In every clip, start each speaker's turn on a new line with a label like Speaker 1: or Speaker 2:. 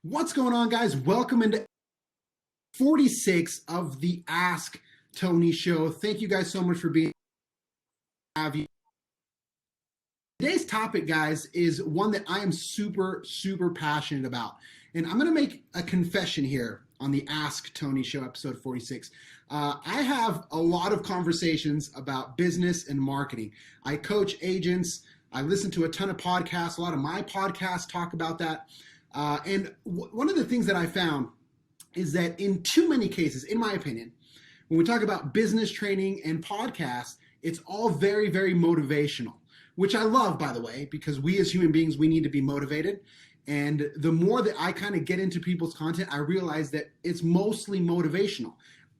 Speaker 1: What's going on, guys? Welcome into 46 of the Ask Tony Show. Thank you guys so much for being here. Today's topic, guys, is one that I am super passionate about. And I'm going to make a confession here on the Ask Tony Show, episode 46. I have a lot of conversations about business and marketing. I coach agents. I listen to a ton of podcasts. A lot of my podcasts talk about that. And one of the things that I found is that in too many cases, in my opinion, when we talk about business training and podcasts, it's all very motivational, which I love, by the way, because we as human beings, we need to be motivated. And the more that I kind of get into people's content, I realize that it's mostly motivational.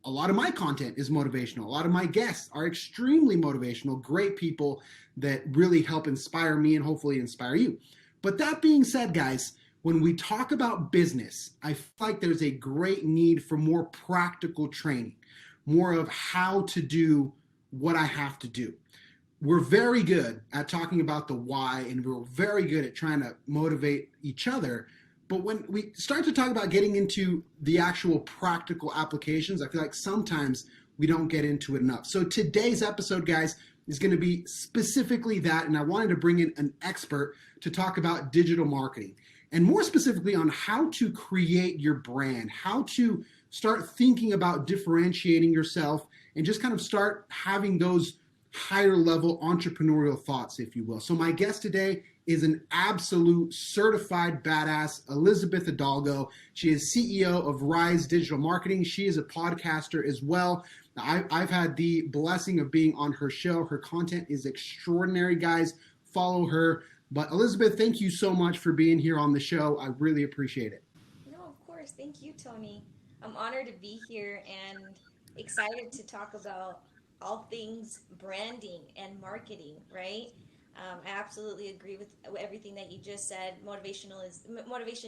Speaker 1: A lot of my content is motivational. A lot of my guests are extremely motivational, great people that really help inspire me and hopefully inspire you. But that being said, guys, when we talk about business, I feel like there's a great need for more practical training, more of how to do what I have to do. We're very good at talking about the why, and we're very good at trying to motivate each other. But when we start to talk about getting into the actual practical applications, I feel like sometimes we don't get into it enough. So today's episode, guys, is going to be specifically that, and I wanted to bring in an expert to talk about digital marketing. And more specifically on how to create your brand, how to start thinking about differentiating yourself and just kind of start having those higher level entrepreneurial thoughts, if you will. So my guest today is an absolute certified badass, Elizabeth Hidalgo. She is CEO of Rise Digital Marketing. She is a podcaster as well. I've had the blessing of being on her show. Her content is extraordinary, guys. Follow her. But Elizabeth, thank you so much for being here on the show. I really appreciate it.
Speaker 2: No, of course. Thank you, Tony. I'm honored to be here and excited to talk about all things branding and marketing, right? I absolutely agree with everything that you just said. Motivation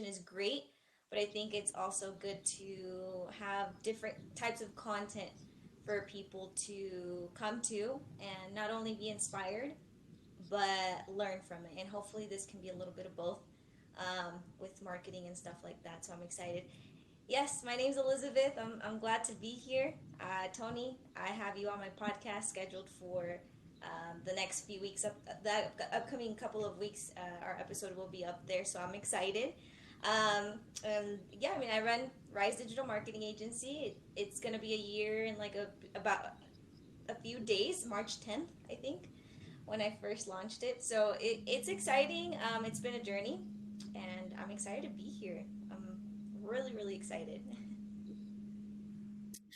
Speaker 2: is great, but I think it's also good to have different types of content for people to come to and not only be inspired, but learn from it. And hopefully this can be a little bit of both with marketing and stuff like that. So I'm excited. Yes, my name's Elizabeth. I'm glad to be here. Tony, I have you on my podcast scheduled for the next few weeks. The upcoming couple of weeks, our episode will be up there. So I'm excited. And yeah, I mean, I run Rise Digital Marketing Agency. It's going to be a year in like about a few days, March 10th, I think, when I first launched it. So it's exciting. It's been a journey, and I'm excited to be here. I'm really excited.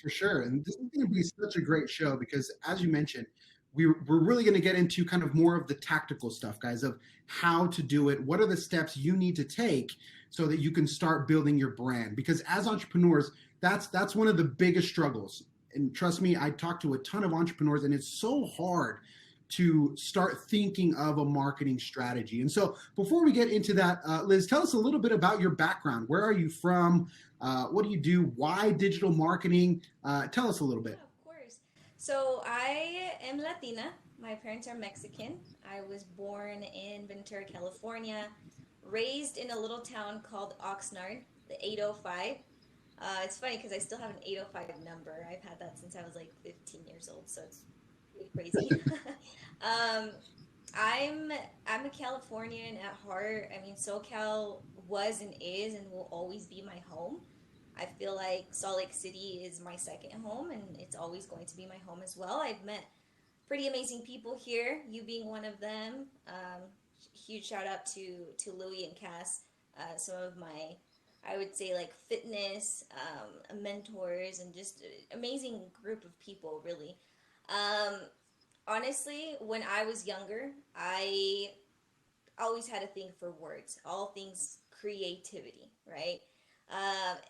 Speaker 1: For sure. And this is going to be such a great show because, as you mentioned, we're really going to get into kind of more of the tactical stuff, guys, of how to do it. What are the steps you need to take so that you can start building your brand? Because as entrepreneurs, that's one of the biggest struggles. And trust me, I talk to a ton of entrepreneurs, and it's so hard to start thinking of a marketing strategy. And so before we get into that, Liz, tell us a little bit about your background. Where are you from? What do you do? Why digital marketing? Tell us a little bit.
Speaker 2: Yeah, of course. So I am Latina. My parents are Mexican. I was born in Ventura, California, raised in a little town called Oxnard, the 805. It's funny because I still have an 805 number. I've had that since I was like 15 years old, so it's crazy. I'm a Californian at heart. I mean, SoCal was and is and will always be my home. I feel like Salt Lake City is my second home, and it's always going to be my home as well. I've met pretty amazing people here, you being one of them. Huge shout out to Louie and Cass, some of my, I would say, like fitness mentors, and just amazing group of people, really. Honestly, when I was younger, I always had a thing for words, all things creativity, right?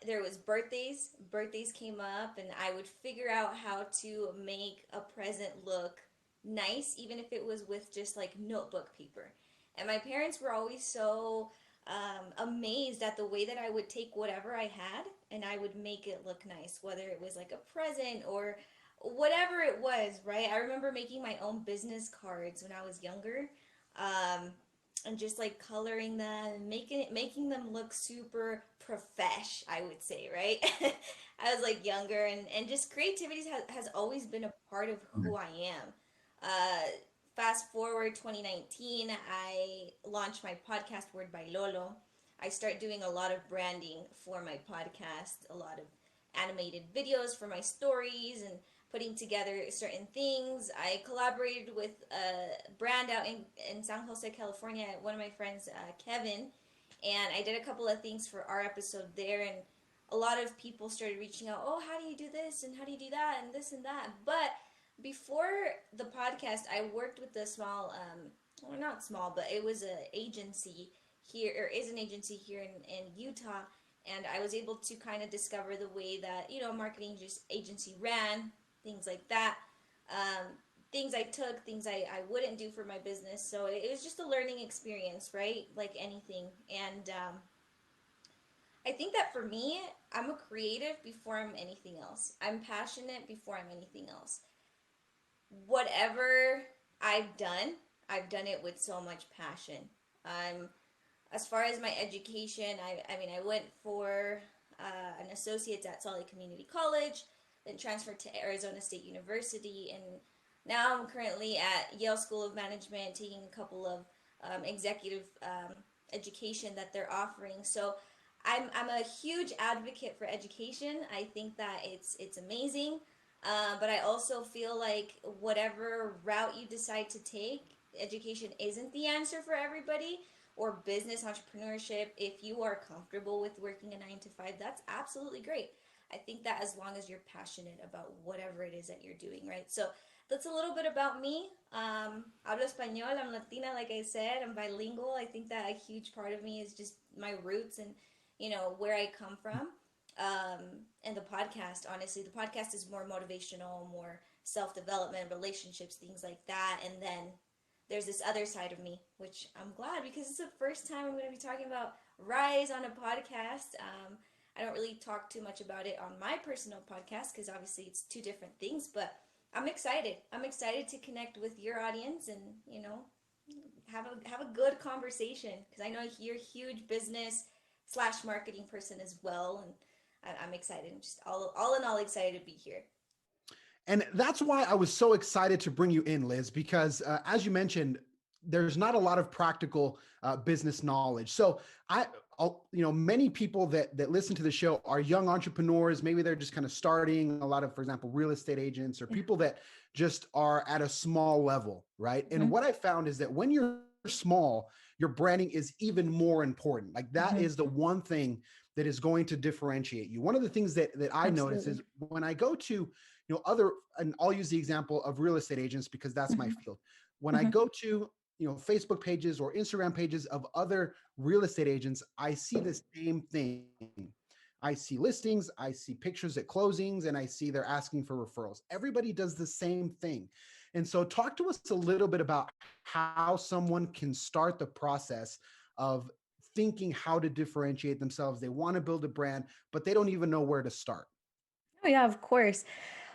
Speaker 2: There was birthdays. Birthdays came up, and I would figure out how to make a present look nice, even if it was with just like notebook paper. And my parents were always so amazed at the way that I would take whatever I had and I would make it look nice, whether it was like a present or whatever it was, right? I remember making my own business cards when I was younger, um, and just like coloring them, and making them look super profesh. I would say, right? I was like younger, and just creativity has always been a part of who I am. Uh, Fast forward 2019, I launched my podcast, Word by Lolo. I start doing a lot of branding for my podcast, a lot of animated videos for my stories and putting together certain things. I collaborated with a brand out in San Jose, California, one of my friends, Kevin, and I did a couple of things for our episode there. And a lot of people started reaching out, oh, how do you do this? And how do you do that? And this and that. But before the podcast, I worked with a small, well, not small, but it was an agency here, or is an agency here in Utah, and I was able to kind of discover the way that marketing just agency ran, things like that. Um, Things I took, things I wouldn't do for my business. So it was just a learning experience, right? Like anything. And I think that for me, I'm a creative before I'm anything else. I'm passionate before I'm anything else. Whatever I've done it with so much passion. I'm As far as my education, I mean, I went for an associate's at Salt Lake Community College, then transferred to Arizona State University, and now I'm currently at Yale School of Management, taking a couple of executive education that they're offering. So I'm a huge advocate for education. I think that it's amazing, but I also feel like whatever route you decide to take, education isn't the answer for everybody, or business entrepreneurship. If you are comfortable with working a 9 to 5, that's absolutely great. I think that as long as you're passionate about whatever it is that you're doing, right? So that's a little bit about me. Hablo español. I'm Latina, like I said. I'm bilingual. I think that a huge part of me is just my roots and where I come from. And the podcast, honestly, the podcast is more motivational, more self development, relationships, things like that. And then there's this other side of me, which I'm glad, because it's the first time I'm going to be talking about Rise on a podcast. I don't really talk too much about it on my personal podcast because obviously it's two different things, but I'm excited. I'm excited to connect with your audience and, have a good conversation, because I know you're a huge business slash marketing person as well. And I'm excited. I'm just all in all excited to be here.
Speaker 1: And that's why I was so excited to bring you in, Liz, because as you mentioned, there's not a lot of practical business knowledge. So many people that listen to the show are young entrepreneurs. Maybe they're just kind of starting. A lot of, for example, real estate agents or people that just are at a small level, right? Mm-hmm. And what I found is that when you're small, your branding is even more important. Like that is the one thing that is going to differentiate you. One of the things that I notice is when I go to and I'll use the example of real estate agents because that's my field. When I go to Facebook pages or Instagram pages of other real estate agents, I see the same thing. I see listings, I see pictures at closings, and I see they're asking for referrals. Everybody does the same thing. And so talk to us a little bit about how someone can start the process of thinking how to differentiate themselves. They want to build a brand, but they don't even know where to start.
Speaker 3: Oh yeah, of course.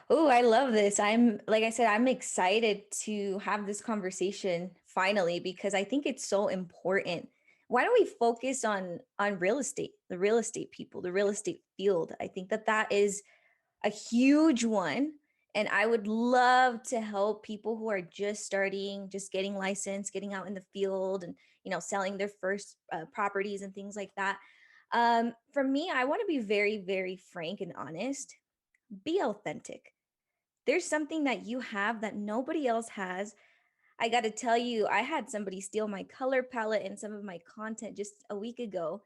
Speaker 3: Oh, I love this. Like I said, I'm excited to have this conversation finally because I think it's so important. Why don't we focus on real estate, the real estate people, the real estate field? I think that is a huge one. And I would love to help people who are just starting, just getting licensed, getting out in the field and, selling their first properties and things like that. For me, I want to be very, very frank and honest. Be authentic. There's something that you have that nobody else has. I got to tell you, I had somebody steal my color palette and some of my content just a week ago.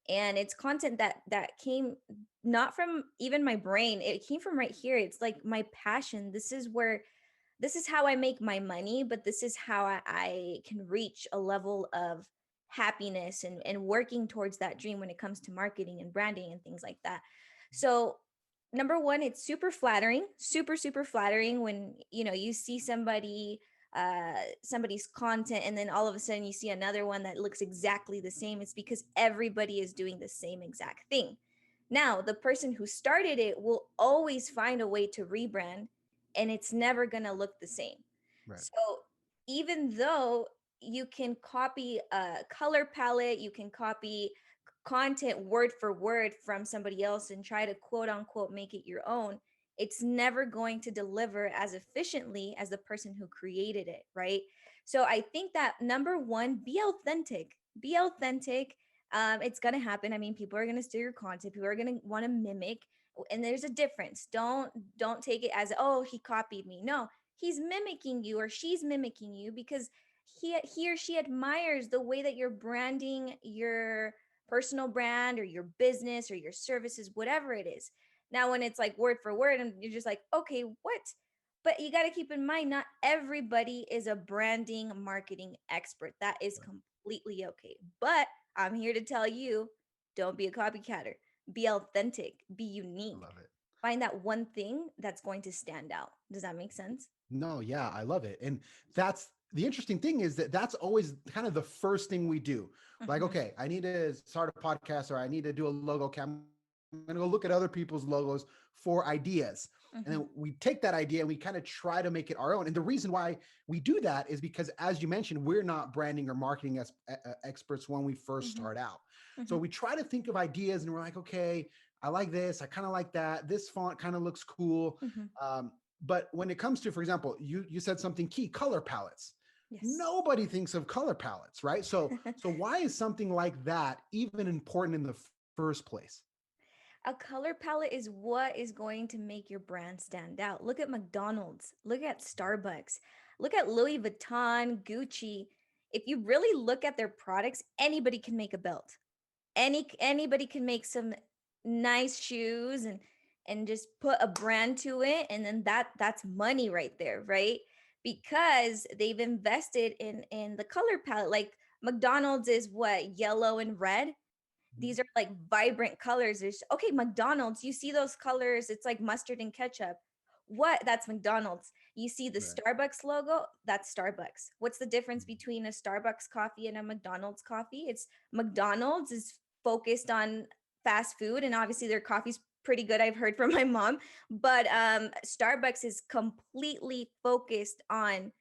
Speaker 3: And it's content that came not from even my brain. It came from right here. It's like my passion. This is how I make my money, but this is how I can reach a level of happiness and working towards that dream when it comes to marketing and branding and things like that. So number one, it's super flattering, super flattering when you see somebody's content and then all of a sudden you see another one that looks exactly the same. It's because everybody is doing the same exact thing. Now, the person who started it will always find a way to rebrand and it's never going to look the same.
Speaker 1: Right.
Speaker 3: So even though you can copy a color palette, you can copy content word for word from somebody else and try to quote unquote make it your own, it's never going to deliver as efficiently as the person who created it, right? So I think that number one, be authentic. Be authentic. It's gonna happen. I mean, people are gonna steal your content. People are gonna want to mimic, and there's a difference. Don't take it as, oh, he copied me. No, he's mimicking you or she's mimicking you because he or she admires the way that you're branding your personal brand or your business or your services, whatever it is. Now, when it's like word for word and you're just like, okay, what? But you got to keep in mind, not everybody is a branding marketing expert. That is completely okay. But I'm here to tell you, don't be a copycatter. Be authentic, be unique.
Speaker 1: I love it.
Speaker 3: Find that one thing that's going to stand out. Does that make sense?
Speaker 1: No, yeah, I love it. And that's the interesting thing is that that's always kind of the first thing we do. Like,
Speaker 3: Mhm.
Speaker 1: okay, I need to start a podcast or I need to do a logo cam. I'm going to go look at other people's logos for ideas. And
Speaker 3: Mhm.
Speaker 1: then we take that idea and we kind of try to make it our own. And the reason why we do that is because, as you mentioned, we're not branding or marketing as experts when we first
Speaker 3: Mhm.
Speaker 1: start out. So
Speaker 3: Mhm.
Speaker 1: we try to think of ideas and we're like, okay, I like this. I kind of like that. This font kind of looks cool.
Speaker 3: Mhm.
Speaker 1: But when it comes to, for example, you said something key, color palettes.
Speaker 3: Yes.
Speaker 1: Nobody thinks of color palettes, right? So why is something like that even important in the first place?
Speaker 3: A color palette is what is going to make your brand stand out. Look at McDonald's, look at Starbucks, look at Louis Vuitton, Gucci. If you really look at their products, anybody can make a belt. Anybody can make some nice shoes and just put a brand to it, and then that's money right there, right? Because they've invested in the color palette. Like McDonald's is what, yellow and red. These are like vibrant colors. There's, okay, McDonald's, you see those colors, it's like mustard and ketchup. What? That's McDonald's. You see the
Speaker 1: Right.
Speaker 3: Starbucks logo, that's Starbucks. What's the difference between a Starbucks coffee and a McDonald's coffee? It's McDonald's is focused on fast food, and obviously their coffee's pretty good, I've heard from my mom. But Starbucks is completely focused on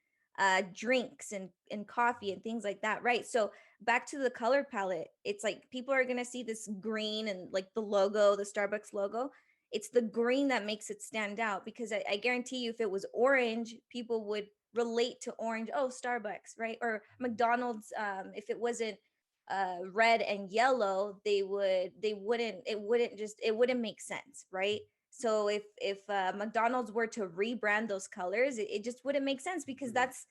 Speaker 3: drinks and coffee and things like that, right? So back to the color palette, it's like people are going to see this green and like the logo, the Starbucks logo. It's the green that makes it stand out, because I guarantee you, if it was orange, people would relate to orange. Oh, Starbucks, right? Or McDonald's. If it wasn't red and yellow, it wouldn't make sense, right? So if McDonald's were to rebrand those colors, it just wouldn't make sense, because that's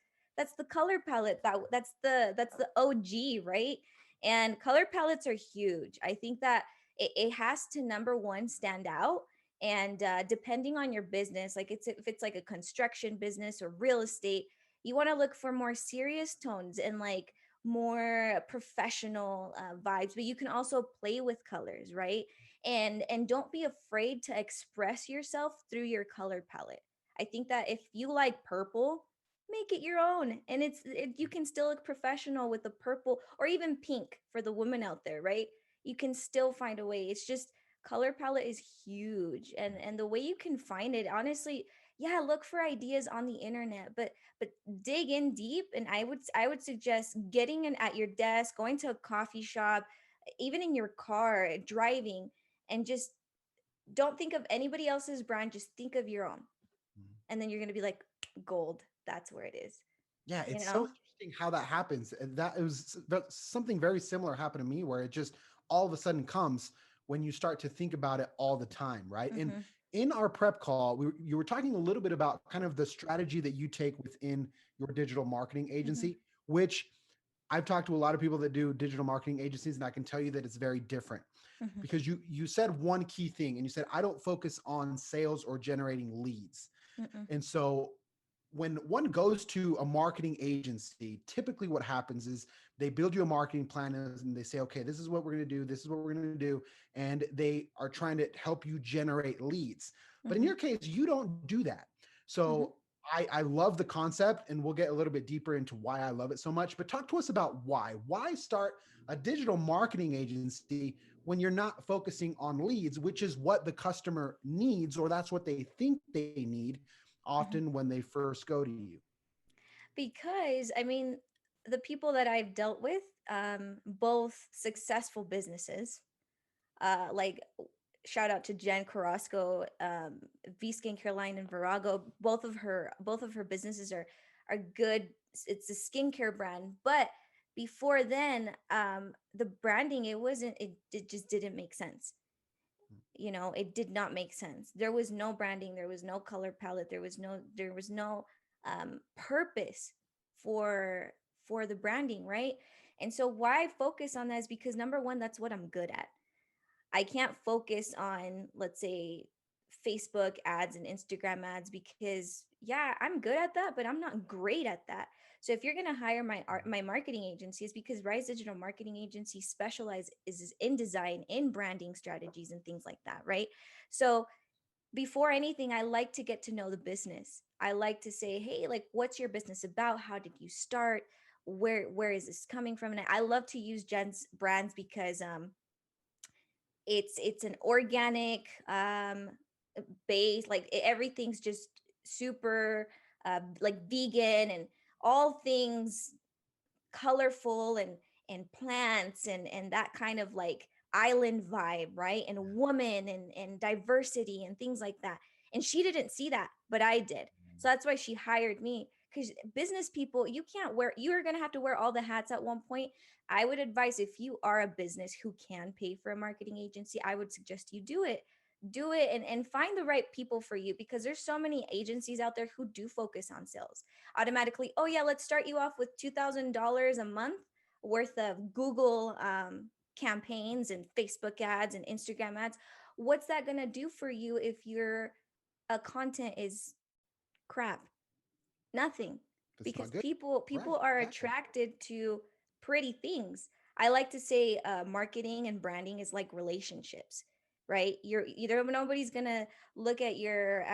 Speaker 3: the color palette, that's the OG, right? And color palettes are huge. I think that it has to, number one, stand out. And depending on your business, like if it's like a construction business or real estate, you want to look for more serious tones and like more professional vibes. But you can also play with colors, right? And don't be afraid to express yourself through your color palette. I think that if you like purple, make it your own, and you can still look professional with the purple, or even pink for the women out there, right? You can still find a way. It's just, color palette is huge, and the way you can find it, honestly, yeah, look for ideas on the internet, but dig in deep. And I would suggest getting in at your desk, going to a coffee shop, even in your car driving, and just don't think of anybody else's brand, just think of your own,
Speaker 1: Mhm.
Speaker 3: and then you're going to be like, gold, that's where it is,
Speaker 1: Yeah,
Speaker 3: you
Speaker 1: it's so
Speaker 3: know.
Speaker 1: interesting how that happens. And that it was something very similar happened to me where it just all of a sudden comes when you start to think about it all the time, right? And
Speaker 3: Mm-hmm.
Speaker 1: in our prep call, you were talking a little bit about kind of the strategy that you take within your digital marketing
Speaker 3: Mm-hmm.
Speaker 1: agency, which I've talked to a lot of people that do digital marketing agencies, and I can tell you that it's very different
Speaker 3: Mm-hmm.
Speaker 1: because you said one key thing, and you said I don't focus on sales or generating leads.
Speaker 3: Mm-mm.
Speaker 1: And so when one goes to a marketing agency, typically what happens is they build you a marketing plan and they say, okay, this is what we're going to do. This is what we're going to do. And they are trying to help you generate leads. But in
Speaker 3: Mm-hmm.
Speaker 1: your case, you don't do that.
Speaker 3: Mm-hmm.
Speaker 1: So I love the concept, and we'll get a little bit deeper into why I love it so much. But talk to us about why. Why start a digital marketing agency when you're not focusing on leads, which is what the customer needs, or that's what they think they need.
Speaker 3: Mhm.
Speaker 1: often when they first go to you?
Speaker 3: Because I mean, the people that I've dealt with, both successful businesses, like shout out to Jen Carrasco, V Skincare line in Virago. Both of her businesses are good. It's a skincare brand, but before then, the branding, it just didn't make sense. It did not make sense. There was no branding, there was no color palette, there was no purpose for for the branding, right? And so why I focus on that is because number one, that's what I'm good at. I can't focus on, let's say, Facebook ads and Instagram ads because, yeah, I'm good at that, but I'm not great at that. So if you're going to hire my marketing agency, it's because Rise Digital Marketing Agency is in design, in branding strategies and things like that, right? So before anything, I like to get to know the business. I like to say, hey, like, what's your business about? How did you start? Where is this coming from? And I love to use Jen's brands because it's an organic base, like everything's just super like vegan and all things colorful and plants and that kind of like island vibe, right? And woman and diversity and things like that. And she didn't see that, but I did. So that's why she hired me, because business people, you're going to have to wear all the hats at one point. I would advise, if you are a business who can pay for a marketing agency, I would suggest you do it and find the right people for you, because there's so many agencies out there who do focus on sales automatically. Oh yeah, let's start you off with $2,000 a month worth of Google campaigns and Facebook ads and Instagram ads. What's that going to do for you if your content is crap? Nothing.
Speaker 1: If it's
Speaker 3: Because
Speaker 1: not good,
Speaker 3: people
Speaker 1: right?
Speaker 3: are
Speaker 1: Exactly.
Speaker 3: attracted to pretty things. I like to say marketing and branding is like relationships, right? You're either Nobody's gonna look at your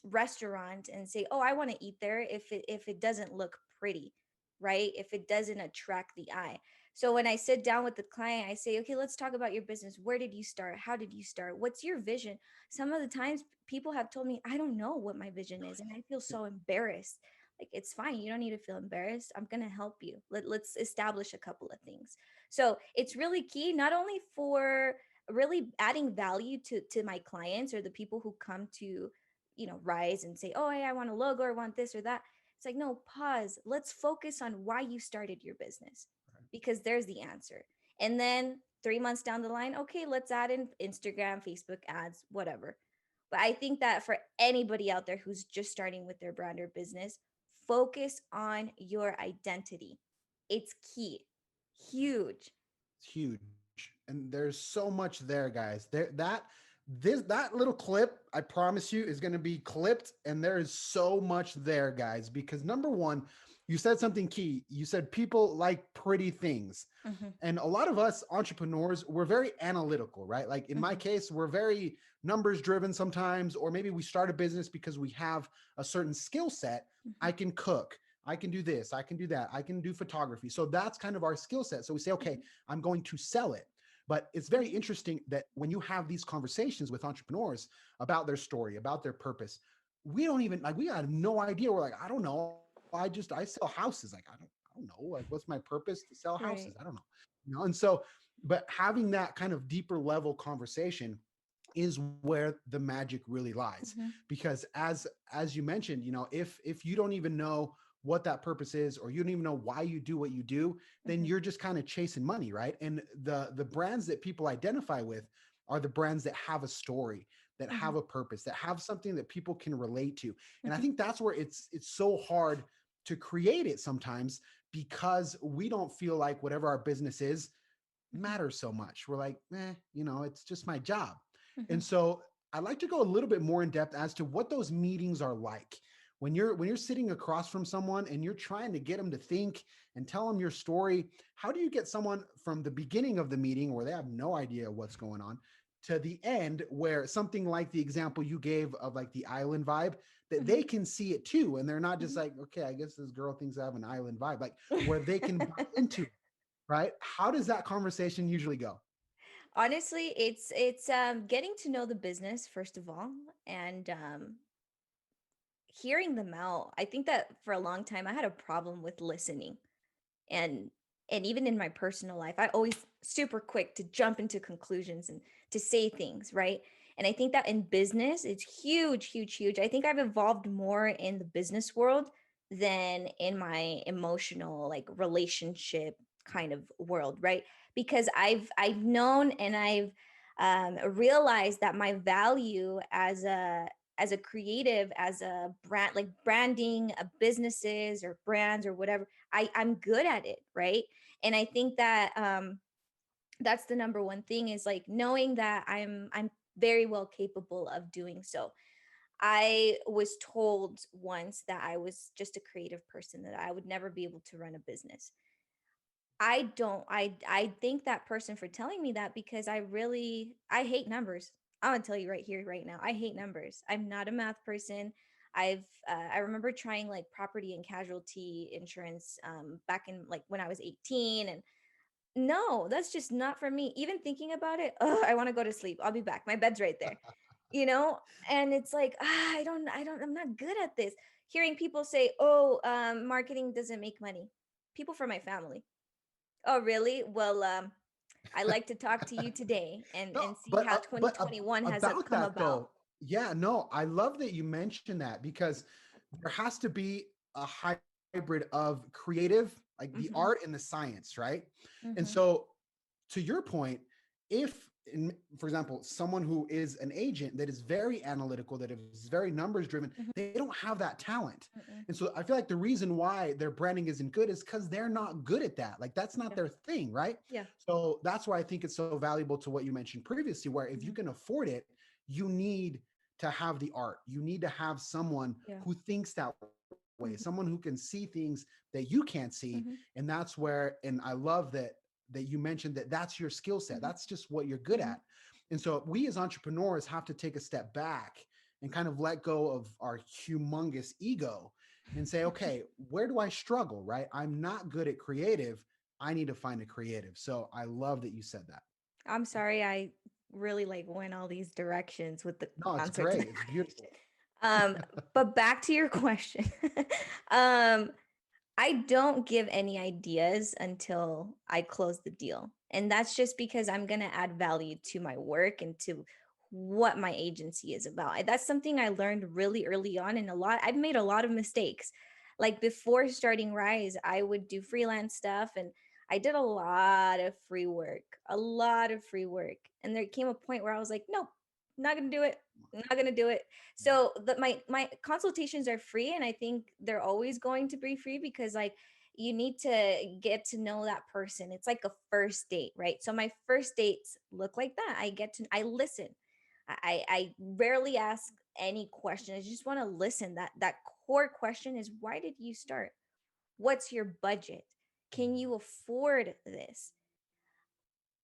Speaker 3: restaurant and say, oh, I want to eat there, if it doesn't look pretty, right? If it doesn't attract the eye. So when I sit down with the client, I say, okay, let's talk about your business. Where did you start? How did you start? What's your vision? Some of the times people have told me, I don't know what my vision is, and I feel so embarrassed. Like, it's fine, you don't need to feel embarrassed. I'm going to help you. Let's establish a couple of things. So it's really key, not only for really adding value to my clients or the people who come to Rise and say, oh, hey, I want a logo or want this or that. It's like, no, pause, let's focus on why you started your business, because there's the answer. And then 3 months down the line, okay, let's add in Instagram, Facebook ads, whatever. But I think that for anybody out there who's just starting with their brand or business, focus on your identity. It's key. Huge.
Speaker 1: It's huge, and there's so much there, guys. That little clip, I promise you, is going to be clipped, and there is so much there, guys. Because number one, you said something key. You said people like pretty things.
Speaker 3: Hmm.
Speaker 1: And a lot of us entrepreneurs, we're very analytical, right? Like in my
Speaker 3: Hmm.
Speaker 1: case, we're very numbers driven sometimes, or maybe we start a business because we have a certain skill set.
Speaker 3: Hmm.
Speaker 1: I can cook, I can do this, I can do that, I can do photography. So that's kind of our skill set. So we say, okay, I'm going to sell it. But it's very interesting that when you have these conversations with entrepreneurs about their story, about their purpose, we don't even like, we have no idea. We're like, I don't know. I sell houses. Like, I don't know. Like, what's my purpose? To sell houses. I
Speaker 3: Right.
Speaker 1: don't know. And so, but having that kind of deeper level conversation is where the magic really lies.
Speaker 3: Hmm.
Speaker 1: Because as you mentioned, if you don't even know what that purpose is, or you don't even know why you do what you do, then
Speaker 3: Hmm.
Speaker 1: you're just kind of chasing money, right? And the brands that people identify with are the brands that have a story, that
Speaker 3: Hmm.
Speaker 1: have a purpose, that have something that people can relate to. And I
Speaker 3: Hmm.
Speaker 1: think that's where it's so hard to create it sometimes, because we don't feel like whatever our business is matters so much. We're like, it's just my job.
Speaker 3: Hmm.
Speaker 1: And so I'd like to go a little bit more in depth as to what those meetings are like. When you're sitting across from someone and you're trying to get them to think and tell them your story, how do you get someone from the beginning of the meeting where they have no idea what's going on to the end, where something like the example you gave of like the island vibe, that
Speaker 3: Hmm.
Speaker 1: they can see it too, and they're not just
Speaker 3: Hmm.
Speaker 1: like, okay, I guess this girl thinks I have an island vibe, like where they can buy into it, right? How does that conversation usually go?
Speaker 3: Honestly, it's getting to know the business first of all, and hearing them out. I think that for a long time I had a problem with listening. And even in my personal life, I always super quick to jump into conclusions and to say things, right? And I think that in business, it's huge, huge, huge. I think I've evolved more in the business world than in my emotional, like relationship kind of world, right? Because I've known and I've realized that my value as a creative, as a brand, like branding businesses or brands or whatever, I'm good at it, right? And I think that that's the number one thing, is like knowing that I'm very well capable of doing so. I was told once that I was just a creative person, that I would never be able to run a business. I thank that person for telling me that, because I hate numbers. I'm gonna tell you right here, right now, I hate numbers. I'm not a math person. I remember trying like property and casualty insurance back in like when I was 18, and no, that's just not for me. Even thinking about it, I want to go to sleep. I'll be back. My bed's right there, you know? And it's like, I'm not good at this. Hearing people say, oh, marketing doesn't make money. People from my family. Oh, really? Well, I like to talk to you today
Speaker 1: No,
Speaker 3: and see how
Speaker 1: but
Speaker 3: 2021 has
Speaker 1: about
Speaker 3: come
Speaker 1: that
Speaker 3: about.
Speaker 1: though, yeah, no, I love that you mentioned that, because there has to be a hybrid of creative, like the
Speaker 3: Hmm.
Speaker 1: art and the science, right? And
Speaker 3: Hmm.
Speaker 1: so, to your point, if, for example, someone who is an agent that is very analytical, that is very numbers driven,
Speaker 3: Hmm.
Speaker 1: they don't have that talent.
Speaker 3: Hmm.
Speaker 1: And so I feel like the reason why their branding isn't good is because they're not good at that. Like that's not
Speaker 3: Yeah.
Speaker 1: their thing, right?
Speaker 3: Yeah.
Speaker 1: So that's why I think it's so valuable to what you mentioned previously, where if you
Speaker 3: Hmm.
Speaker 1: can afford it, you need to have the art. You need to have someone
Speaker 3: Yeah.
Speaker 1: who thinks that way,
Speaker 3: Hmm.
Speaker 1: someone who can see things that you can't see.
Speaker 3: Hmm.
Speaker 1: And that's where, and I love that you mentioned that that's your skill set.
Speaker 3: Hmm.
Speaker 1: That's just what you're good
Speaker 3: Hmm.
Speaker 1: at. And so we as entrepreneurs have to take a step back and kind of let go of our humongous ego and say, okay, where do I struggle, right? I'm not good at creative. I need to find a creative. So I love that you said that.
Speaker 3: I'm sorry, I really like went all these directions with the
Speaker 1: No, it's
Speaker 3: answer to the
Speaker 1: great. It's beautiful.
Speaker 3: question. Um, but back to your question. um, I don't give any ideas until I close the deal. And that's just because I'm going to add value to my work and to what my agency is about. That's something I learned really early on, and I've made a lot of mistakes. Like before starting Rise, I would do freelance stuff, and I did a lot of free work, a lot of free work. And there came a point where I was like, nope, not going to do it. Not going to do it. So my consultations are free, and I think they're always going to be free, because like you need to get to know that person. It's like a first date, right? So my first dates look like that. I listen. I rarely ask any question. I just want to listen. That core question is, why did you start? What's your budget? Can you afford this?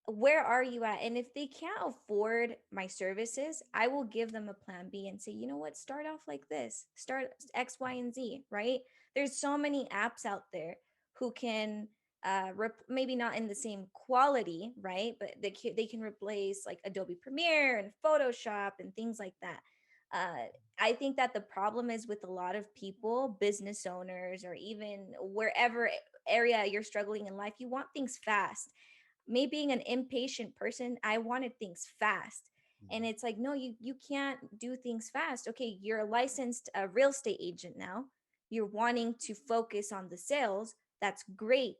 Speaker 3: Where are you at? And if they can't afford my services, I will give them a plan B and say, you know what, start off like this, start X, Y, and Z, right? There's so many apps out there who can maybe not in the same quality, right? But they can replace like Adobe Premiere and Photoshop and things like that. Uh, I think that the problem is with a lot of people, business owners, or even wherever area you're struggling in life, you want things fast. Me being an impatient person, I wanted things fast. And it's like, no, you can't do things fast. Okay, you're a licensed real estate agent now. You're wanting to focus on the sales. That's great.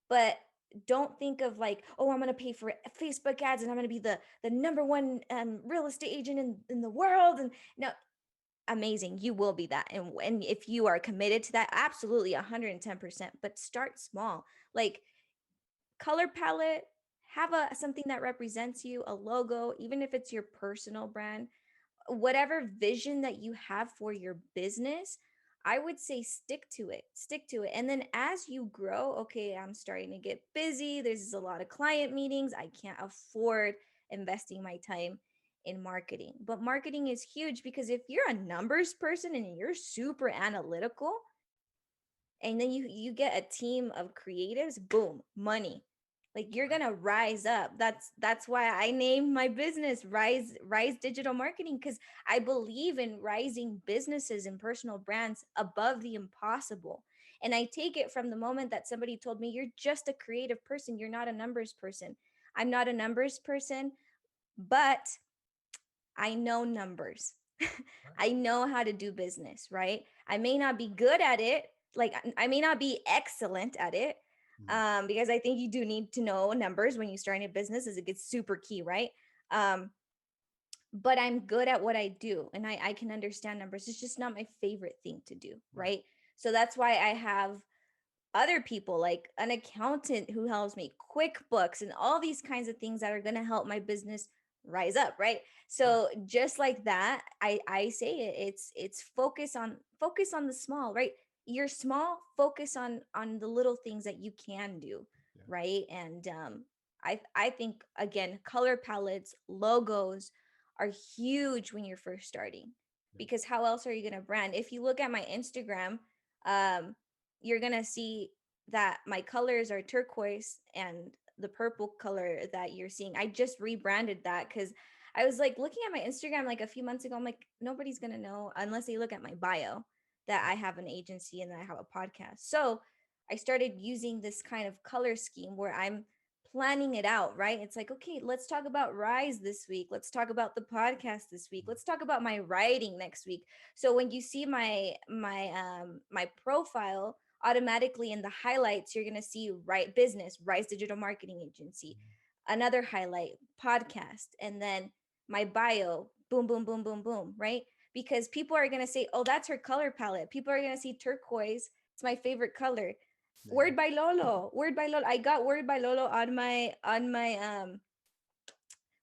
Speaker 3: But don't think of like, oh, I'm going to pay for Facebook ads and I'm going to be the number one real estate agent in the world. And no, amazing. You will be that. And if you are committed to that, absolutely 110%. But start small. Like, color palette, have a something that represents you, a logo, even if it's your personal brand, whatever vision that you have for your business. I would say stick to it. And then as you grow, okay, I'm starting to get busy, there's a lot of client meetings, I can't afford investing my time in marketing. But marketing is huge, because if you're a numbers person and you're super analytical, and then you get a team of creatives, boom, money. Like you're gonna rise up. That's why I named my business Rise Digital Marketing, because I believe in rising businesses and personal brands above the impossible. And I take it from the moment that somebody told me, you're just a creative person, you're not a numbers person. I'm not a numbers person, but I know numbers. I know how to do business, right? I may not be good at it. Like I may not be excellent at it, because I think you do need to know numbers when you start a business, as it gets super key, right? Um, but I'm good at what I do, and I can understand numbers. It's just not my favorite thing to do, right? So that's why I have other people, like an accountant who helps me, QuickBooks, and all these kinds of things that are going to help my business rise up, right? So just like that, I say it's focus on the small, right? You're small, focus on the little things that you can do, right? And I think, again, color palettes, logos are huge when you're first starting, because how else are you going to brand? If you look at my Instagram, um you're gonna see that my colors are turquoise and the purple color that you're seeing. I just rebranded that because I was like looking at my Instagram like a few months ago. I'm like, nobody's gonna know unless they look at my bio that I have an agency and that I have a podcast. So I started using this kind of color scheme where I'm planning it out, right? It's like, okay, let's talk about Rise this week. Let's talk about the podcast this week. Let's talk about my writing next week. So when you see my profile, automatically in the highlights, you're going to see Right Business, Rise Digital Marketing Agency, another highlight, podcast, and then my bio, boom, boom, boom, boom, boom, right? Because people are going to say, oh, that's her color palette. People are going to see turquoise. It's my favorite color. Word by Lolo, Word by Lolo. I got Word by Lolo on my what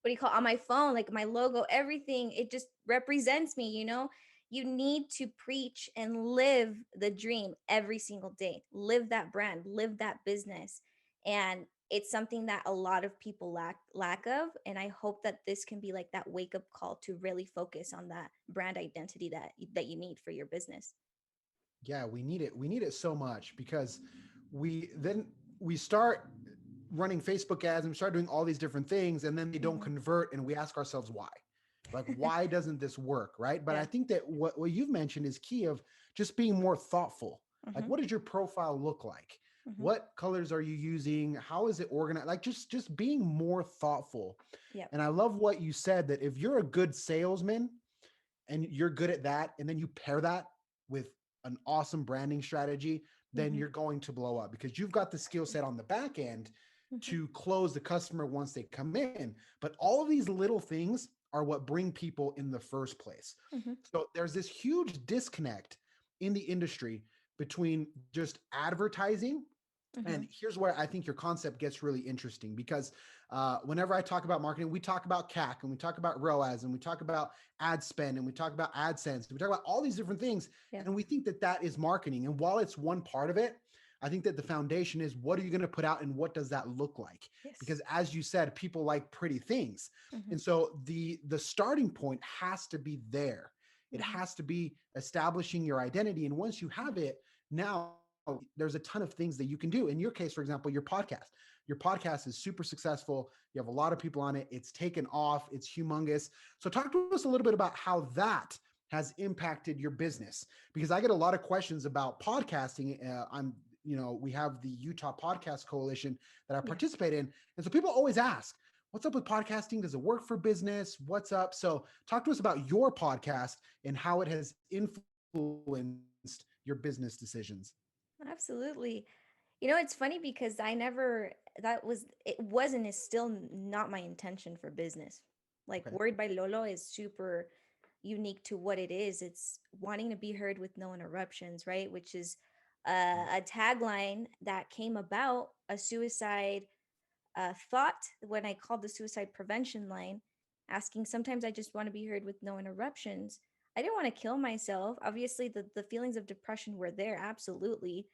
Speaker 3: do you call, on my phone, like my logo, everything. It just represents me, you know. You need to preach and live the dream every single day. Live that brand, live that business. And it's something that a lot of people lack of. And I hope that this can be like that wake up call to really focus on that brand identity that you need for your business.
Speaker 1: Yeah, we need it. We need it so much because we start running Facebook ads and we start doing all these different things, and then they don't convert, and we ask ourselves why. Like, why doesn't this work, right? But I think that what you've mentioned is key of just being more thoughtful. Like, what does your profile look like? What colors are you using? How is it organized? Like, just being more thoughtful. And I love what you said, that if you're a good salesman and you're good at that, and then you pair that with an awesome branding strategy, then you're going to blow up because you've got the skill set on the back end to close the customer once they come in. But all of these little things are what bring people in the first place. So there's this huge disconnect in the industry between just advertising. And here's where I think your concept gets really interesting, because whenever I talk about marketing, we talk about CAC, and we talk about ROAS, and we talk about ad spend, and we talk about AdSense, and we talk about all these different things. And we think that that is marketing. And while it's one part of it, I think that the foundation is, what are you going to put out and what does that look like? Because as you said, people like pretty things. And so the starting point has to be there. It has to be establishing your identity. And once you have it, now there's a ton of things that you can do. In your case, for example, your podcast is super successful. You have a lot of people on it. It's taken off. It's humongous. So talk to us a little bit about how that has impacted your business, because I get a lot of questions about podcasting. We have the Utah Podcast Coalition that I participate in. And so people always ask, what's up with podcasting? Does it work for business? What's up? So talk to us about your podcast and how it has influenced your business decisions.
Speaker 3: Absolutely. You know, it's funny because it wasn't, is still not my intention for business. Like Word by Lolo is super unique to what it is. It's wanting to be heard with no interruptions, right? Which is a tagline that came about a suicide thought when I called the suicide prevention line, asking, sometimes I just want to be heard with no interruptions. I didn't want to kill myself. Obviously, the feelings of depression were there, absolutely.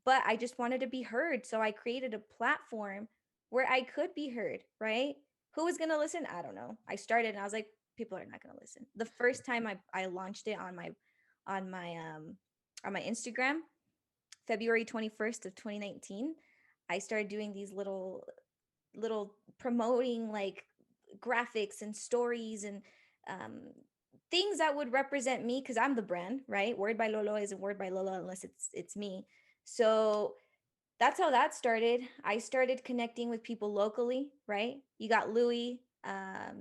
Speaker 3: But I just wanted to be heard. So I created a platform where I could be heard, right? Who was going to listen? I don't know. I started and I was like, people are not going to listen. The first time I launched it on my Instagram, February 21st of 2019, I started doing these little promoting like graphics and stories and um, things that would represent me because I'm the brand, right? Word by Lolo isn't Word by Lolo unless it's me. So that's how that started. I started connecting with people locally, right? You got Louis,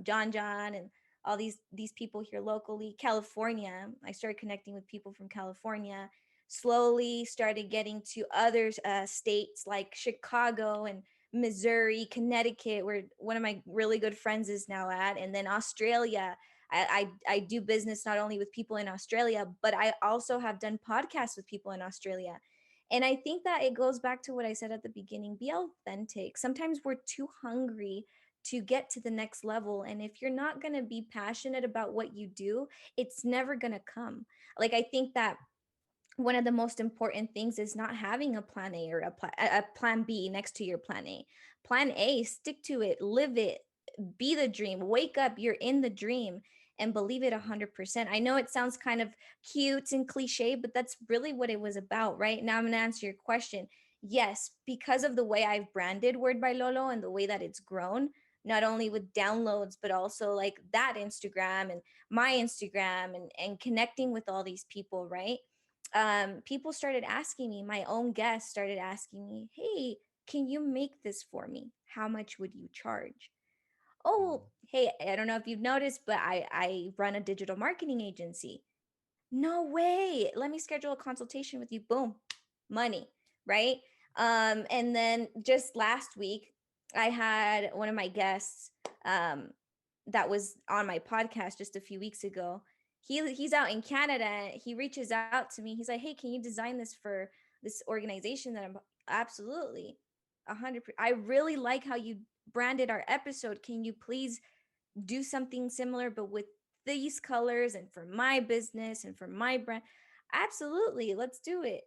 Speaker 3: John, and all these people here locally. California, I started connecting with people from California. Slowly started getting to other states like Chicago and Missouri, Connecticut, where one of my really good friends is now at, and then Australia. I do business not only with people in Australia, but I also have done podcasts with people in Australia. And I think that it goes back to what I said at the beginning, be authentic. Sometimes we're too hungry to get to the next level. And if you're not going to be passionate about what you do, it's never going to come. Like, I think that one of the most important things is not having a plan A or a plan B next to your plan A. Plan A, stick to it, live it, be the dream, wake up, you're in the dream and believe it 100%. I know it sounds kind of cute and cliche, but that's really what it was about, right? Now I'm going to answer your question. Yes, because of the way I've branded Word by Lolo and the way that it's grown, not only with downloads, but also like that Instagram and my Instagram and connecting with all these people, right? People started asking me, my own guests started asking me, hey, can you make this for me? How much would you charge? Oh, hey, I don't know if you've noticed, but I run a digital marketing agency. No way. Let me schedule a consultation with you. Boom, money, right? And then just last week, I had one of my guests um, that was on my podcast just a few weeks ago. He's out in Canada. He reaches out to me. He's like, "Hey, can you design this for this organization that I'm absolutely 100%. I really like how you branded our episode. Can you please do something similar but with these colors and for my business and for my brand?" Absolutely, let's do it.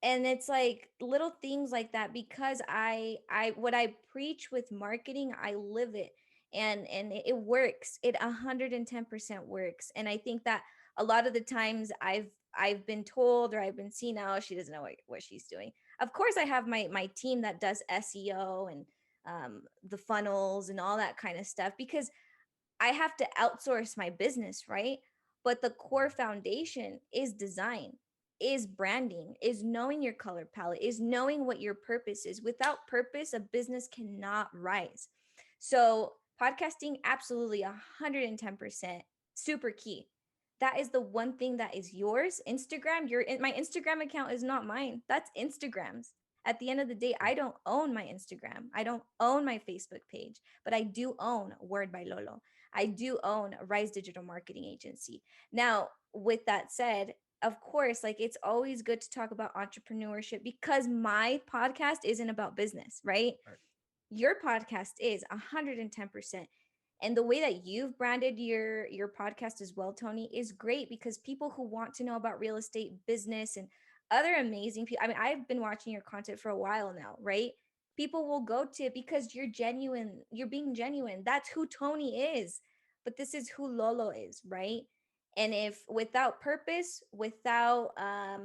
Speaker 3: And it's like little things like that because I what I preach with marketing, I live it. And it works. It 110% works. And I think that a lot of the times I've been told or I've been seen, oh, she doesn't know what she's doing. Of course I have my team that does SEO and the funnels and all that kind of stuff because I have to outsource my business, right? But the core foundation is design, is branding, is knowing your color palette, is knowing what your purpose is. Without purpose, a business cannot rise. So, podcasting, absolutely 110%, super key. That is the one thing that is yours. Instagram, my Instagram account is not mine. That's Instagram's. At the end of the day, I don't own my Instagram. I don't own my Facebook page, but I do own Word by Lolo. I do own Rise Digital Marketing Agency. Now, with that said, of course, like it's always good to talk about entrepreneurship because my podcast isn't about business, right?
Speaker 1: Right.
Speaker 3: Your podcast is 110%. And the way that you've branded your podcast as well, Tony, is great because people who want to know about real estate, business, and other amazing people. I mean, I've been watching your content for a while now, right? People will go to it because you're genuine. You're being genuine. That's who Tony is. But this is who Lolo is, right? And if without purpose, without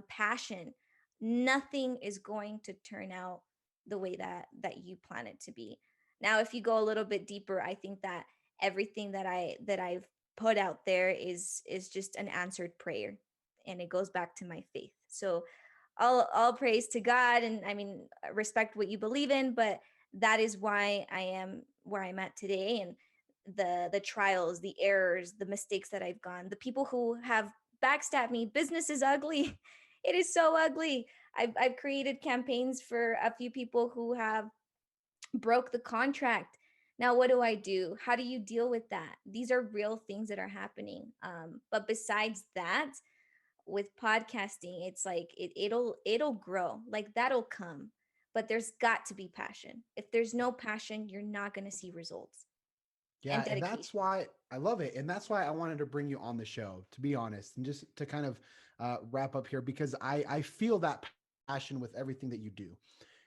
Speaker 3: passion, nothing is going to turn out the way that you plan it to be. Now, if you go a little bit deeper, I think that everything that I've put out there is just an answered prayer, and it goes back to my faith. So all praise to God, and I mean respect what you believe in, but that is why I am where I'm at today, and the trials, the errors, the mistakes that I've gone, the people who have backstabbed me. Business is ugly. It is so ugly. I've created campaigns for a few people who have broke the contract. Now, what do I do? How do you deal with that? These are real things that are happening. But besides that, with podcasting, it's like it'll grow. Like that'll come. But there's got to be passion. If there's no passion, you're not going to see results and
Speaker 1: Yeah, and that's
Speaker 3: dedication.
Speaker 1: why I love it. And that's why I wanted to bring you on the show, to be honest, and just to kind of wrap up here, because I feel that passion with everything that you do.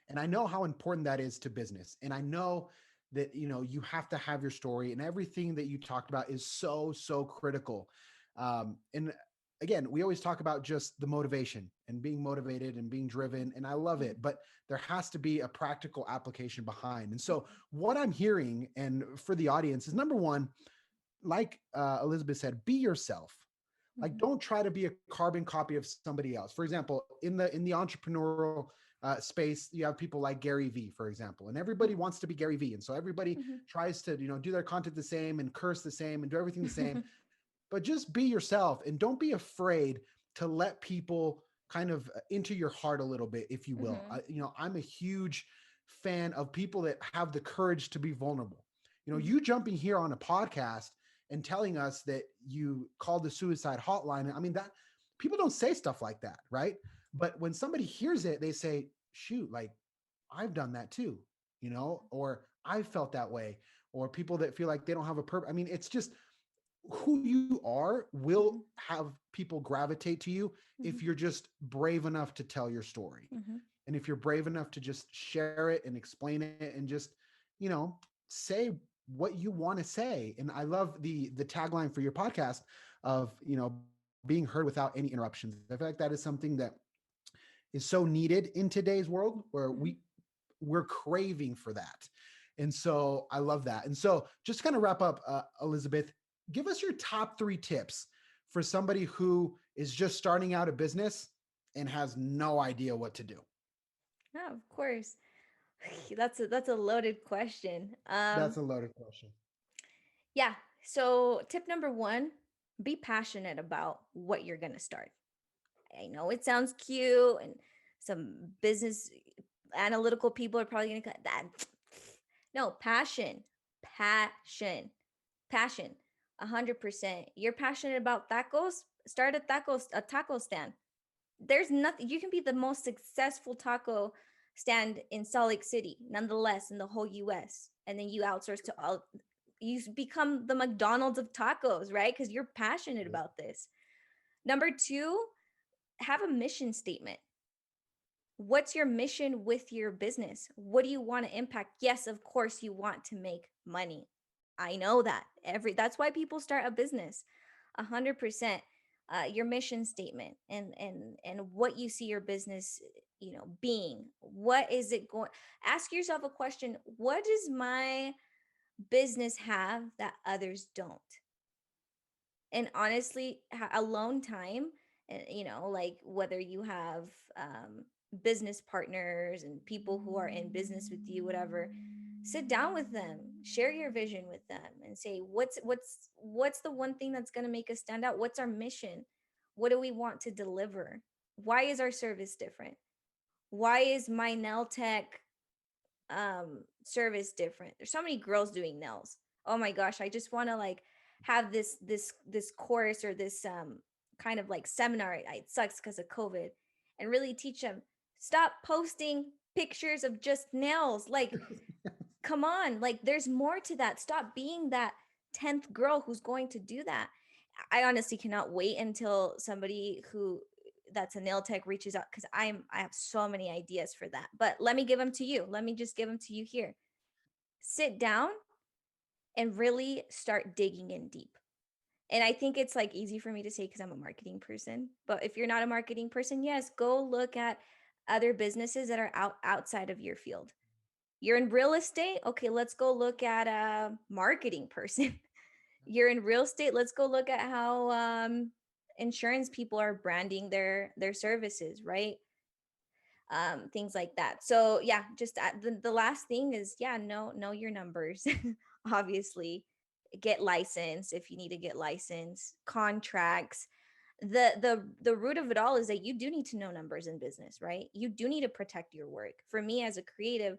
Speaker 1: And I know how important that is to business. And I know that, you have to have your story, and everything that you talked about is so, so critical. And again, we always talk about just the motivation and being motivated and being driven, and I love it, but there has to be a practical application behind. And so what I'm hearing, and for the audience, is number one, like Elizabeth said, be yourself. Like, don't try to be a carbon copy of somebody else. For example, in the entrepreneurial space, you have people like Gary Vee, for example, and everybody wants to be Gary Vee, and so everybody tries to do their content the same and curse the same and do everything the same. But just be yourself, and don't be afraid to let people kind of into your heart a little bit, if you will. I'm a huge fan of people that have the courage to be vulnerable. You jumping here on a podcast and telling us that you called the suicide hotline. I mean, that people don't say stuff like that, right? But when somebody hears it, they say, shoot, like, I've done that too, or I've felt that way, or people that feel like they don't have a purpose. I mean, it's just who you are will have people gravitate to you if you're just brave enough to tell your story. And if you're brave enough to just share it and explain it and just, say what you want to say. And I love the tagline for your podcast of, being heard without any interruptions. I feel like that is something that is so needed in today's world, where we're craving for that. And so I love that. And so just to kind of wrap up, Elizabeth, give us your top 3 tips for somebody who is just starting out a business and has no idea what to do.
Speaker 3: Yeah, of course. That's a loaded question.
Speaker 1: That's a loaded question.
Speaker 3: Yeah. So tip number 1, be passionate about what you're going to start. I know it sounds cute, and some business analytical people are probably going to cut that. No, passion, 100%. You're passionate about tacos, start a taco stand. There's nothing, you can be the most successful taco stand in Salt Lake City, nonetheless, in the whole US. And then you outsource to you become the McDonald's of tacos, right? Because you're passionate about this. Number 2, have a mission statement. What's your mission with your business? What do you want to impact? Yes, of course, you want to make money. I know that. That's why people start a business. 100%. Your mission statement and what you see your business, being. What is it going? Ask yourself a question. What does my business have that others don't? And honestly, alone time, like whether you have business partners and people who are in business with you, whatever, sit down with them, share your vision with them, and say, what's the one thing that's going to make us stand out? What's our mission? What do we want to deliver? Why is our service different? Why is my nail tech service different? There's so many girls doing nails. Oh my gosh, I just want to like have this course or this kind of like seminar. It sucks because of COVID, and really teach them, stop posting pictures of just nails. Like, come on, like there's more to that. Stop being that 10th girl who's going to do that. I honestly cannot wait until somebody that's a nail tech reaches out, because I have so many ideas for that. But let me give them to you. Let me just give them to you here. Sit down and really start digging in deep. And I think it's like easy for me to say because I'm a marketing person. But if you're not a marketing person, yes, go look at other businesses that are outside of your field. You're in real estate. Okay, let's go look at a marketing person. You're in real estate. Let's go look at how insurance people are branding their services, right? Things like that. So yeah, just the last thing is, know your numbers. Obviously, get licensed if you need to get licensed, contracts. The root of it all is that you do need to know numbers in business, right? You do need to protect your work. For me as a creative,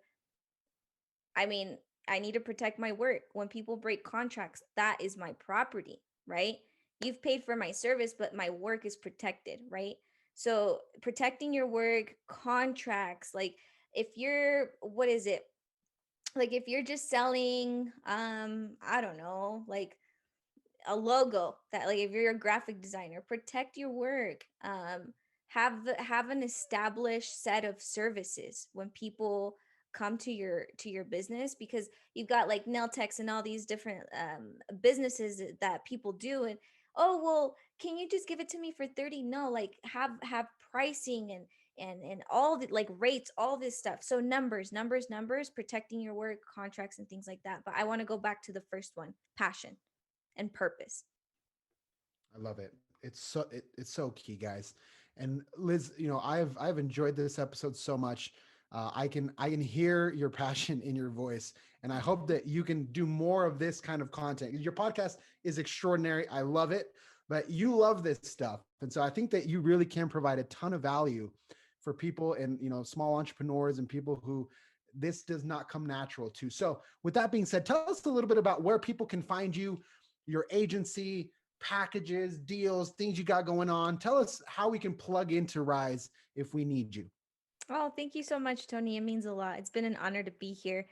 Speaker 3: I mean, I need to protect my work. When people break contracts, that is my property, right? You've paid for my service, but my work is protected, right? So protecting your work, contracts, like if you're, what is it? Like if you're just selling, I don't know, like a logo, that like if you're a graphic designer, protect your work. Have an established set of services when people come to your business, because you've got like nail techs and all these different businesses that people do. And oh, well, can you just give it to me for 30? No, like have pricing and all the like rates, all this stuff. So numbers, protecting your work, contracts and things like that. But I want to go back to the first one, passion and purpose.
Speaker 1: I love it. It's so key, guys. And Liz, I've enjoyed this episode so much. I can hear your passion in your voice, and I hope that you can do more of this kind of content. Your podcast is extraordinary. I love it, but you love this stuff, and so I think that you really can provide a ton of value for people and small entrepreneurs and people who this does not come natural to. So, with that being said, tell us a little bit about where people can find you, your agency, packages, deals, things you got going on. Tell us how we can plug into Rise if we need you.
Speaker 3: Oh, thank you so much, Tony. It means a lot. It's been an honor to be here.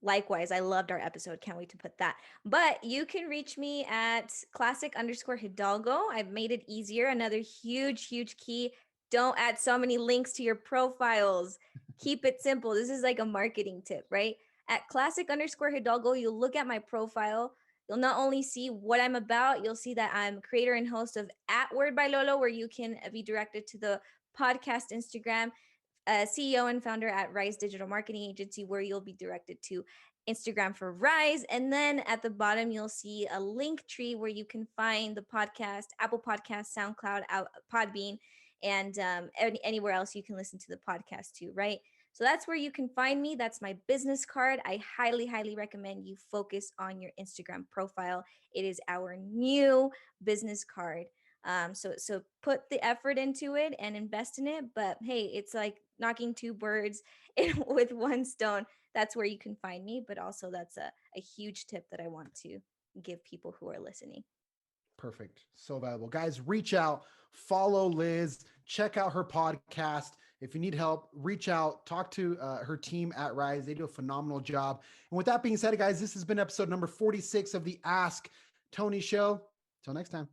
Speaker 3: Likewise, I loved our episode. Can't wait to put that. But you can reach me at classic_Hidalgo. I've made it easier. Another huge key. Don't add so many links to your profiles. Keep it simple. This is like a marketing tip, right? At classic_Hidalgo, you'll look at my profile. You'll not only see what I'm about, you'll see that I'm creator and host of at Word by Lolo, where you can be directed to the podcast Instagram, CEO and founder at Rise Digital Marketing Agency, where you'll be directed to Instagram for Rise. And then at the bottom, you'll see a link tree where you can find the podcast, Apple Podcast, SoundCloud, Podbean, and anywhere else you can listen to the podcast too, right? So that's where you can find me. That's my business card. I highly recommend you focus on your Instagram profile. It is our new business card. So put the effort into it and invest in it. But hey, it's like knocking two birds with one stone. That's where you can find me. But also that's a huge tip that I want to give people who are listening.
Speaker 1: Perfect. So valuable. Guys, reach out, follow Liz, check out her podcast. If you need help, reach out, talk to her team at Rise. They do a phenomenal job. And with that being said, guys, this has been episode number 46 of the Ask Tony Show. Till next time.